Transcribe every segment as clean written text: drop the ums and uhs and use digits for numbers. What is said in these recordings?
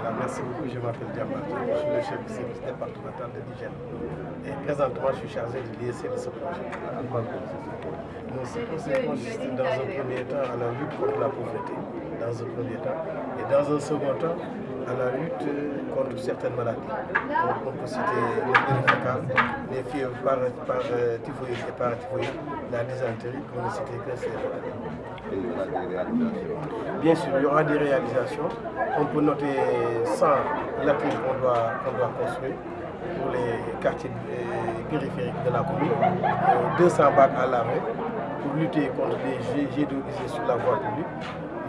Voilà, merci beaucoup. Je m'appelle Diamant. Je suis le chef du service départemental de l'hygiène. Et présentement, je suis chargé de l'ISC de ce projet. Ce projet consiste dans un premier temps à la lutte contre la pauvreté, dans un premier temps, et dans un second temps à la lutte contre certaines maladies. Donc, on peut citer le périphérical, les fièvres typhoïdes et paratyphoïdes, la dysenterie, pour ne citer que ces maladies. Bien sûr, il y aura des réalisations. On peut noter 100 latrines qu'on doit construire pour les quartiers périphériques de la commune, 200 bacs à laver pour lutter contre les jets d'eau usés sur la voie publique.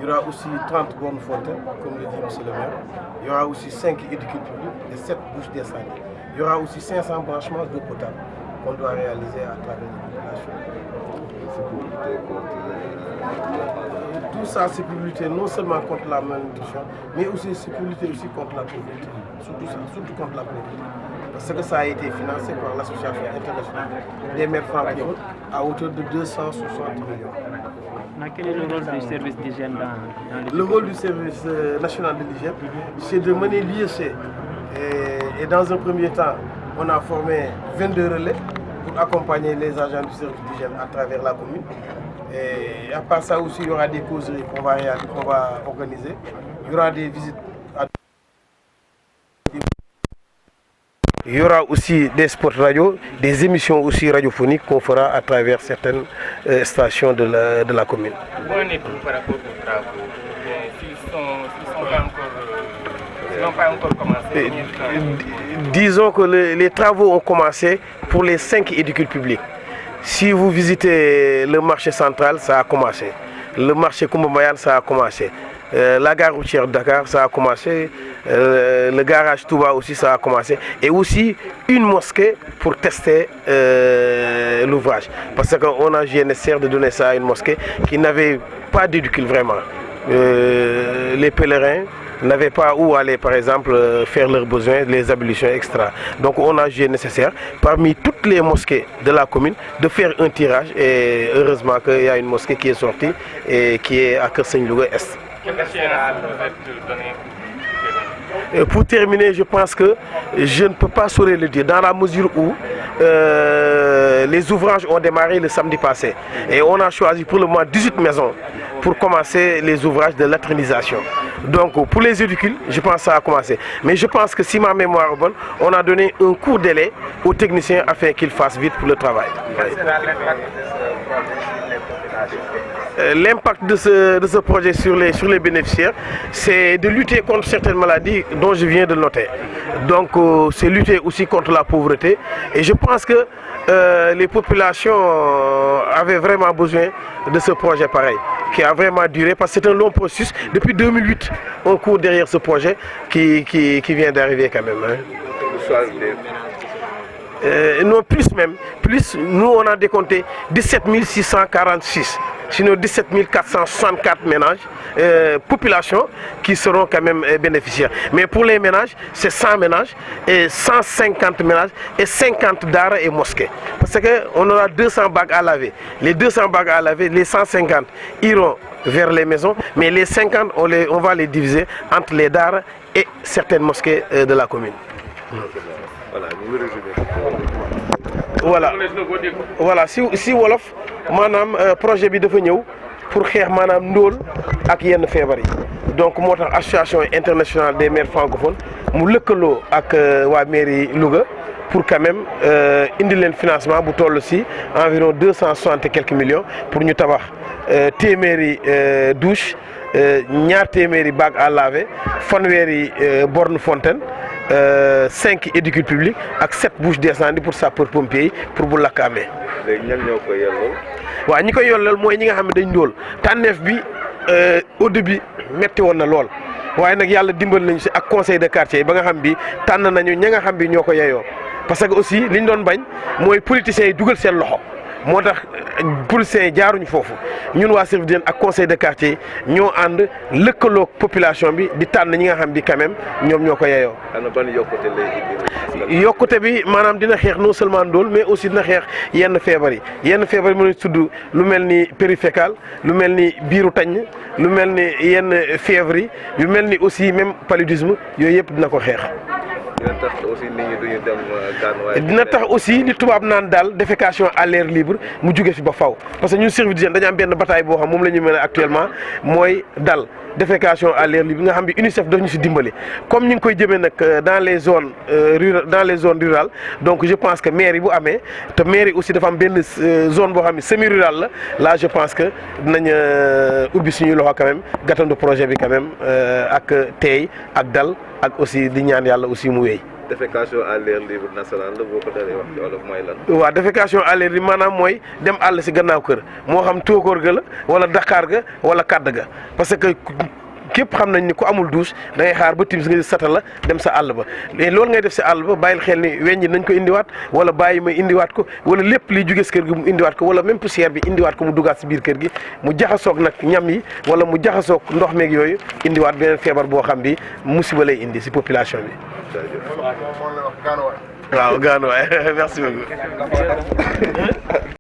Il y aura aussi 30 bornes fontaines, comme le dit M. le maire. Il y aura aussi 5 éduqués publics et 7 bouches d'incendie. Il y aura aussi 500 branchements d'eau potable qu'on doit réaliser à travers les populations. Tout ça, c'est pour lutter non seulement contre la malnutrition, mais aussi c'est pour lutter aussi contre la pauvreté. Surtout contre la pauvreté. Parce que ça a été financé par l'Association internationale des maires francophones à hauteur de 260 millions. Quel est le rôle du service d'hygiène dans Le rôle du service national de l'hygiène, c'est de mener l'IEC. Et dans un premier temps, on a formé 22 relais pour accompagner les agents du service d'hygiène à travers la commune. Et à part ça aussi, il y aura des causeries qu'on va organiser. Il y aura des visites. Il y aura aussi des spots radio, des émissions aussi radiophoniques qu'on fera à travers certaines stations de la commune. Où en êtes-vous par rapport aux travaux? S'ils n'ont pas encore commencé, disons que les travaux ont commencé pour les 5 édicules publics. Si vous visitez le marché central, ça a commencé. Le marché Koumbamayane, ça a commencé. La gare routière de Dakar, ça a commencé. Le garage Touba aussi, ça a commencé. Et aussi une mosquée pour tester l'ouvrage. Parce qu'on a jugé nécessaire de donner ça à une mosquée qui n'avait pas d'éducule vraiment. Les pèlerins n'avaient pas où aller, par exemple, faire leurs besoins, les ablutions, etc. Donc on a jugé nécessaire, parmi toutes les mosquées de la commune, de faire un tirage. Et heureusement qu'il y a une mosquée qui est sortie et qui est à Kersenlouga Est. quelle échéance vous êtes donné? Pour terminer, je pense que je ne peux pas saurer le dire, dans la mesure où les ouvrages ont démarré le samedi passé. Et on a choisi pour le moment 18 maisons pour commencer les ouvrages de latrinisation. Donc pour les édicules, je pense que ça a commencé. Mais je pense que si ma mémoire est bonne, on a donné un court délai aux techniciens afin qu'ils fassent vite pour le travail. L'impact de ce projet sur les bénéficiaires, c'est de lutter contre certaines maladies dont je viens de noter. Donc c'est lutter aussi contre la pauvreté. Et je pense que les populations avaient vraiment besoin de ce projet pareil, qui a vraiment duré, parce que c'est un long processus. Depuis 2008, on court derrière ce projet qui vient d'arriver quand même. Non, plus même. Plus, nous on a décompté 17 646. Sinon 17 464 ménages, populations qui seront quand même bénéficiaires. Mais pour les ménages, c'est 100 ménages et 150 ménages et 50 daras et mosquées. Parce qu'on aura 200 bacs à laver. Les 200 bacs à laver, les 150 iront vers les maisons, mais les 50, on va les diviser entre les daras et certaines mosquées de la commune. Voilà, si wolof maanaam projet bi dafa ñëw pour xeex maanaam ndóol ak yenn feebar yi. Donc moo tax association internationale des maires francophones mu lëkkaloo ak waa mairie Louga pour quand même indi leen financement bu toll si environ 260 et quelques millions pour ñu tabax téeméeri douche, ñaar téeméeri bac à laver, fanweeri borne fontaine, 5 édicules publics ak 7 bouches d'incendie pour sapeurs-pompiers pour bu lakk amee. léegi ñan ñoo koy yelloo. waaw ñi koy yelloo mooy ñi nga xam ne dañ ndóol tànneef bi au début metti woon na lool waaye nag yàlla dimbal nañu si ak conseil de quartier ba nga xam bi tànn nañu ña nga xam bi ñoo ko yeyoo parce que aussi li ñu doon bañ mooy politiciens yi dugal seen loxo moo tax policiers yi jaaruñu foofu ñun waa service d'hygiène ak conseil de quartier ñoo ànd lëkkaloog population bi di tànn ñi nga xam bi quand même ñoom ñoo ko yeyoo. ana ban yokkute lay indi. yokkute bi maanaam dina xeex non seulement ndóol mais aussi dina xeex yenn feebar yi mën nañu tudd lu mel ni périfécal lu mel ni biiru tañ lu mel ni yenn fièvre yi yu mel ni aussi même paludisme yooyu yëpp dina ko xeex. dina tax aussi nit ñi duñu dem Gane. dina tax aussi li tubaab naan daal défécation à l'air libre mu jóge fi ba faw parce que ñun service d'hygiène dañu am benn bataille boo xam moom la ñu mën a actuellement mooy dal défécation à l'air libre nga xam bi UNICEF daf ñu si dimbali comme ñu ngi koy jëmee nag dans les zones rurales donc je pense que maire yi bu amee te maire yi aussi dafa am benn zone boo xam ne semi rurale la là je pense que dinañ ubbi suñuy loxo quand même gàttandu projet bi quand même ak teey ak dal ak aussi di ñaan yàlla aussi mu wéy. défécation à l'air libre national la boo ko daree wax ci wolof mooy lan. waaw défécation à l'air libre maanaam mooy dem àll si gannaaw kër moo xam tóokóor ga la wala Dakar ga wala kàdd ga parce que képp xam nañ ni ku amul douche da ngay xaar ba timis nga sata la dem sa àll ba léegi loolu ngay def si àll ba bàyyil xel ni weñ ñi nañ ko indiwaat wala bàyyi may indiwaat ko wala lépp liy jóge si kër gi mu indiwaat ko wala même poussière bi indiwaat ko mu dugaat si biir kër gi mu jaxasoog nag ñam yi wala mu jaxasoog ndox meeg yooyu indiwaat beneen feebar boo xam bi musiba lay indi si population bi. waaw Gane waay merci beaucoup.